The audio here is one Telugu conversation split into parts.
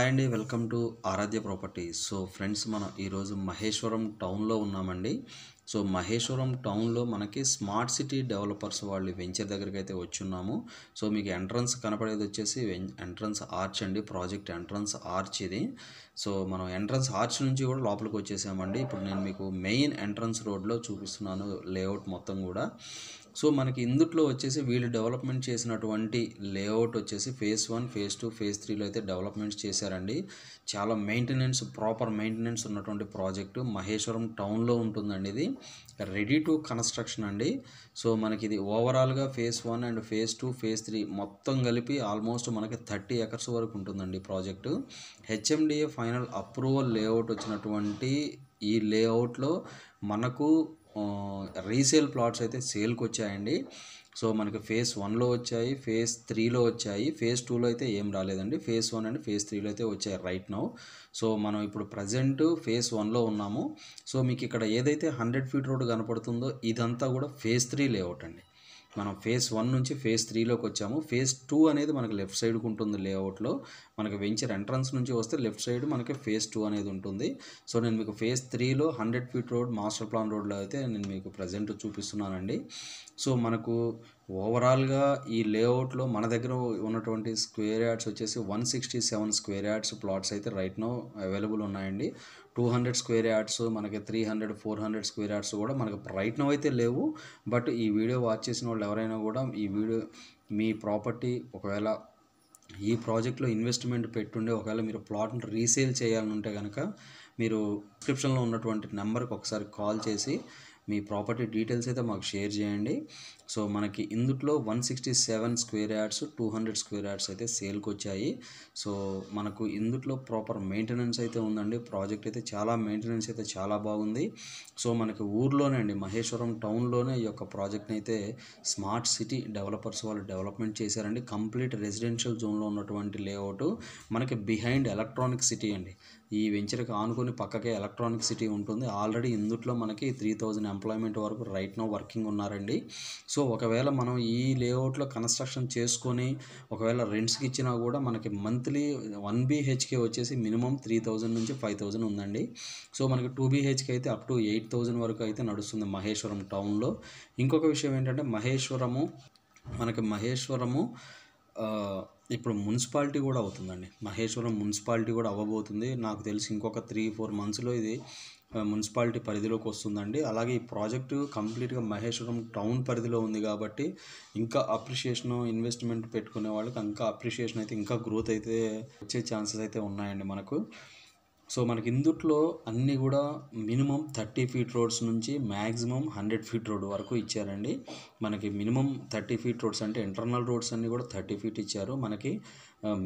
హాయ్ అండి, welcome to Aradhya properties. So friends, మనం ఈరోజు మహేశ్వరం టౌన్లో ఉన్నామండి. సో మహేశ్వరం టౌన్లో మనకి స్మార్ట్ సిటీ డెవలపర్స్ వాళ్ళు వెంచర్ దగ్గరికి అయితే వచ్చున్నాము. సో మీకు ఎంట్రన్స్ కనపడేది వచ్చేసి ఎంట్రన్స్ ఆర్చ్ అండి, ప్రాజెక్ట్ ఎంట్రన్స్ ఆర్చ్ ఇది. సో మనం ఎంట్రన్స్ ఆర్చ్ నుంచి కూడా లోపలికి వచ్చేసామండి. ఇప్పుడు నేను మీకు మెయిన్ ఎంట్రన్స్ రోడ్లో చూపిస్తున్నాను లేఅవుట్ మొత్తం కూడా. సో మనకి ఇందుట్లో వచ్చేసి వీళ్ళు డెవలప్మెంట్ చేసినటువంటి లేఅవుట్ వచ్చేసి ఫేజ్ 1, ఫేజ్ 2, ఫేజ్ 3లో అయితే డెవలప్మెంట్స్ చేశారండి. చాలా ప్రాపర్ మెయింటెనెన్స్ ఉన్నటువంటి ప్రాజెక్టు మహేశ్వరం టౌన్లో ఉంటుందండి. ఇది రెడీ టు కన్స్ట్రక్షన్ అండి. సో మనకి ఇది ఓవరాల్గా ఫేజ్ 1 అండ్ ఫేజ్ 2, ఫేజ్ 3 మొత్తం కలిపి ఆల్మోస్ట్ మనకి 30 ఎకర్స్ వరకు ఉంటుందండి project. HMDA final approval layout వచ్చినటువంటి ఈ లేఅవుట్లో మనకు రీసేల్ ప్లాట్స్ అయితే సేల్కి వచ్చాయండి. సో మనకి ఫేజ్ 1లో వచ్చాయి, ఫేజ్ 3లో వచ్చాయి, ఫేజ్ 2లో అయితే ఏం రాలేదండి. ఫేజ్ 1 అండ్ ఫేజ్ 3లో అయితే వచ్చాయి రైట్ నౌ. సో మనం ఇప్పుడు ప్రజెంట్ ఫేజ్ 1లో ఉన్నాము. సో మీకు ఇక్కడ ఏదైతే 100 ఫీట్ రోడ్ కనపడుతుందో ఇదంతా కూడా ఫేజ్ 3 లేఅవుట్ అండి. మనం ఫేజ్ 1 నుంచి ఫేజ్ 3లోకి వచ్చాము. ఫేజ్ 2 అనేది మనకి లెఫ్ట్ సైడ్కి ఉంటుంది లేఅవుట్లో. మనకి వెంచర్ ఎంట్రన్స్ నుంచి వస్తే లెఫ్ట్ సైడ్ మనకి ఫేజ్ 2 అనేది ఉంటుంది. సో నేను మీకు ఫేజ్ 3లో 100 ఫీట్ రోడ్ మాస్టర్ ప్లాన్ రోడ్లో అయితే నేను మీకు ప్రజెంట్ చూపిస్తున్నానండి. సో మనకు ఓవరాల్గా ఈ లేఅవుట్లో మన దగ్గర ఉన్నటువంటి స్క్వేర్ యార్డ్స్ వచ్చేసి 167 స్క్వేర్ యార్డ్స్ ప్లాట్స్ అయితే రైట్ నో అవైలబుల్ ఉన్నాయండి. 200 స్క్వేర్ యార్డ్స్, మనకి 300, 400 స్క్వేర్ యార్డ్స్ కూడా మనకి రైట్ నో అయితే లేవు. బట్ ఈ వీడియో వాచ్ చేసిన వాళ్ళు ఎవరైనా కూడా ఈ వీడియో మీ ప్రాపర్టీ ఒకవేళ ఈ ప్రాజెక్ట్లో ఇన్వెస్ట్మెంట్ పెట్టుండే ఒకవేళ మీరు ప్లాట్ని రీసేల్ చేయాలనుంటే కనుక మీరు డిస్క్రిప్షన్లో ఉన్నటువంటి నెంబర్కి ఒకసారి కాల్ చేసి మీ ప్రాపర్టీ డీటెయిల్స్ అయితే మాకు షేర్ చేయండి. సో మనకి ఇందుట్లో 167 స్క్వేర్ యార్డ్స్, 200 స్క్వేర్ యార్డ్స్ అయితే సేల్కి వచ్చాయి. సో మనకు ఇందుట్లో ప్రాపర్ మెయింటెనెన్స్ అయితే ఉందండి. ప్రాజెక్ట్ అయితే మెయింటెనెన్స్ అయితే చాలా బాగుంది. సో మనకి ఊర్లోనే అండి, మహేశ్వరం టౌన్లోనే ఈ యొక్క ప్రాజెక్ట్ని అయితే స్మార్ట్ సిటీ డెవలపర్స్ వాళ్ళు డెవలప్మెంట్ చేశారండి. కంప్లీట్ రెసిడెన్షియల్ జోన్లో ఉన్నటువంటి లేఅవుట్. మనకి బిహైండ్ ఎలక్ట్రానిక్ సిటీ అండి. ఈ వెంచర్కి ఆనుకొని పక్కకే ఎలక్ట్రానిక్ సిటీ ఉంటుంది. ఆల్రెడీ ఇందుట్లో మనకి 3000 ఎంప్లాయ్మెంట్ వరకు రైట్ నో వర్కింగ్ ఉన్నారండి. సో ఒకవేళ మనం ఈ లేఅవుట్లో కన్స్ట్రక్షన్ చేసుకొని ఒకవేళ రెంట్స్కి ఇచ్చినా కూడా మనకి మంత్లీ 1 BHK వచ్చేసి మినిమం 3000 నుంచి 5000 ఉందండి. సో మనకి 2 BHK అయితే అప్ టు 8000 వరకు అయితే నడుస్తుంది మహేశ్వరం టౌన్లో. ఇంకొక విషయం ఏంటంటే మహేశ్వరము ఇప్పుడు మున్సిపాలిటీ కూడా అవుతుందండి. మహేశ్వరం మున్సిపాలిటీ కూడా అవ్వబోతుంది. నాకు తెలిసి ఇంకొక 3-4 మంత్స్లో ఇది మున్సిపాలిటీ పరిధిలోకి వస్తుందండి. అలాగే ఈ ప్రాజెక్టు కంప్లీట్గా మహేశ్వరం టౌన్ పరిధిలో ఉంది కాబట్టి ఇంకా అప్రిషియేషన్, ఇన్వెస్ట్మెంట్ పెట్టుకునే వాళ్ళకి ఇంకా అప్రిషియేషన్ అయితే ఇంకా గ్రోత్ అయితే వచ్చే ఛాన్సెస్ అయితే ఉన్నాయండి మనకు. సో మనకి ఇందుట్లో అన్నీ కూడా మినిమం 30 ఫీట్ రోడ్స్ నుంచి మ్యాక్సిమం 100 ఫీట్ రోడ్ వరకు ఇచ్చారండి. మనకి మినిమం 30 ఫీట్ రోడ్స్ అంటే ఇంటర్నల్ రోడ్స్ అన్నీ కూడా 30 ఫీట్ ఇచ్చారు. మనకి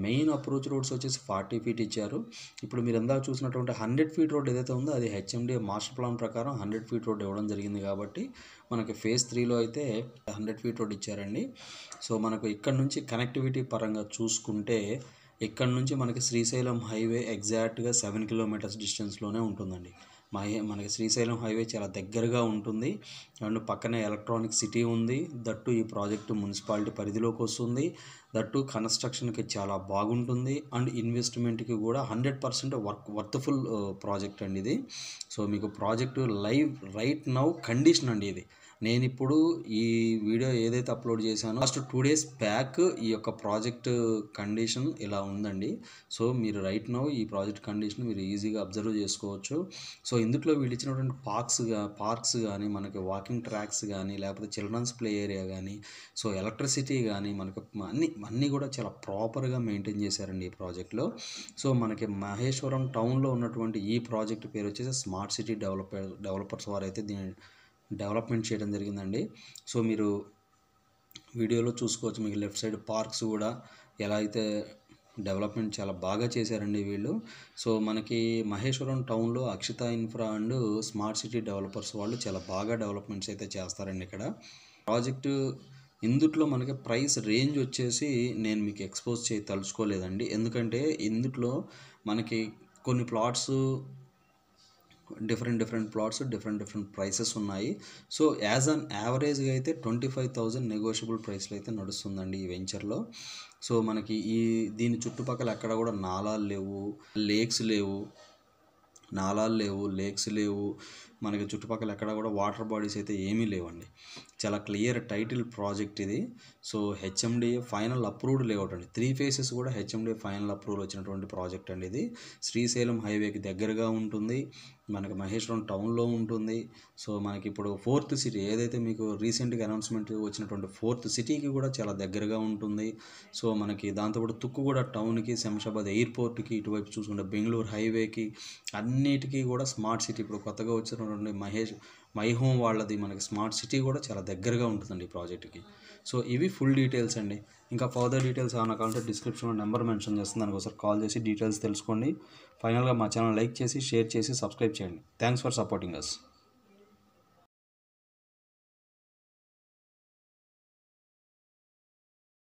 మెయిన్ అప్రోచ్ రోడ్స్ వచ్చేసి 40 ఫీట్ ఇచ్చారు. ఇప్పుడు మీరు ఇందాక చూసినటువంటి 100 ఫీట్ రోడ్ ఏదైతే ఉందో అది హెచ్ఎండిఏ మాస్టర్ ప్లాన్ ప్రకారం 100 ఫీట్ రోడ్ ఇవ్వడం జరిగింది కాబట్టి మనకి ఫేజ్ 3లో అయితే 100 ఫీట్ రోడ్ ఇచ్చారండి. సో మనకు ఇక్కడ నుంచి కనెక్టివిటీ పరంగా చూసుకుంటే ఇక్కడ నుంచి మనకి శ్రీశైలం హైవే ఎగ్జాక్ట్గా 7 కిలోమీటర్స్ డిస్టెన్స్లోనే ఉంటుందండి. మనకి శ్రీశైలం హైవే చాలా దగ్గరగా ఉంటుంది. అండ్ పక్కనే ఎలక్ట్రానిక్ సిటీ ఉంది. దట్టు ఈ ప్రాజెక్టు మున్సిపాలిటీ పరిధిలోకి వస్తుంది. దట్టు కన్స్ట్రక్షన్కి చాలా బాగుంటుంది. అండ్ ఇన్వెస్ట్మెంట్కి కూడా 100% వర్త్ఫుల్ ప్రాజెక్ట్ అండి ఇది. సో మీకు project live right now condition అండి ఇది. నేను ఇప్పుడు ఈ వీడియో ఏదైతే అప్లోడ్ చేశానో ఫస్ట్ 2 days బ్యాక్ ఈ యొక్క ప్రాజెక్ట్ కండిషన్ ఇలా ఉందండి. సో మీరు రైట్ నౌ ఈ ప్రాజెక్ట్ కండిషన్ మీరు ఈజీగా అబ్జర్వ్ చేసుకోవచ్చు. సో ఇందులో వీళ్ళు ఇచ్చినటువంటి పార్క్స్ కానీ, మనకి వాకింగ్ ట్రాక్స్ కానీ, లేకపోతే చిల్డ్రన్స్ ప్లే ఏరియా కానీ, సో ఎలక్ట్రిసిటీ కానీ మనకి అన్నీ కూడా చాలా ప్రాపర్గా మెయింటైన్ చేశారండి ఈ ప్రాజెక్ట్లో. సో మనకి మహేశ్వరం టౌన్లో ఉన్నటువంటి ఈ ప్రాజెక్ట్ పేరు వచ్చేసి స్మార్ట్ సిటీ డెవలపర్స్ వారు అయితే దీన్ని డెవలప్మెంట్ చేయడం జరిగిందండి. సో మీరు వీడియోలో చూసుకోవచ్చు. మీకు లెఫ్ట్ సైడ్ పార్క్స్ కూడా ఎలా అయితే డెవలప్మెంట్ చాలా బాగా చేశారండి వీళ్ళు. సో మనకి మహేశ్వరం టౌన్లో Akshita infra and smart city developers వాళ్ళు చాలా బాగా డెవలప్మెంట్స్ అయితే చేస్తారండి ఇక్కడ. ప్రాజెక్టు ఇందుట్లో మనకి ప్రైస్ రేంజ్ వచ్చేసి నేను మీకు ఎక్స్పోజ్ తలుచుకోలేదండి. ఎందుకంటే ఇందుట్లో మనకి కొన్ని plots different plots different prices ఉన్నాయి. సో యాజ్ అన్ యావరేజ్గా అయితే 25,000 నెగోషియబుల్ ప్రైస్లో అయితే నడుస్తుందండి ఈ వెంచర్లో. సో మనకి దీని చుట్టుపక్కల ఎక్కడ కూడా నాలాలు లేవు, లేక్స్ లేవు, మనకి చుట్టుపక్కల ఎక్కడ కూడా వాటర్ బాడీస్ అయితే ఏమీ లేవండి. చాలా క్లియర్ టైటిల్ ప్రాజెక్ట్ ఇది. So HMDA final approved layout అండి. 3 phases కూడా హెచ్ఎండిఏ ఫైనల్ అప్రూవల్ వచ్చినటువంటి ప్రాజెక్ట్ అండి ఇది. శ్రీశైలం హైవేకి దగ్గరగా ఉంటుంది, మనకి మహేశ్వరం టౌన్లో ఉంటుంది. సో మనకి ఇప్పుడు 4th సిటీ ఏదైతే మీకు రీసెంట్గా అనౌన్స్మెంట్ వచ్చినటువంటి 4th సిటీకి కూడా చాలా దగ్గరగా ఉంటుంది. సో మనకి దాంతోపాటు తుక్కుగూడ టౌన్కి, శంషాబాద్ ఎయిర్పోర్ట్కి, ఇటువైపు చూసుకుంటే బెంగళూరు హైవేకి, అన్నిటికీ కూడా స్మార్ట్ సిటీ ఇప్పుడు కొత్తగా వచ్చినటువంటి మై హోమ్ వాళ్ళది మనకి స్మార్ట్ సిటీ కూడా చాలా దగ్గరగా ఉంటుందండి ఈ ప్రాజెక్ట్కి. సో ఇవి ఫుల్ డీటెయిల్స్ అండి. ఇంకా ఫర్దర్ డీటెయిల్స్ ఏమైనా కావాలంటే డిస్క్రిప్షన్లో నెంబర్ మెన్షన్ చేస్తుంది, దానికి ఒకసారి కాల్ చేసి డీటెయిల్స్ తెలుసుకోండి. ఫైనల్గా మా ఛానల్ లైక్ చేసి, షేర్ చేసి, సబ్స్క్రైబ్ చేయండి. Thanks for supporting us.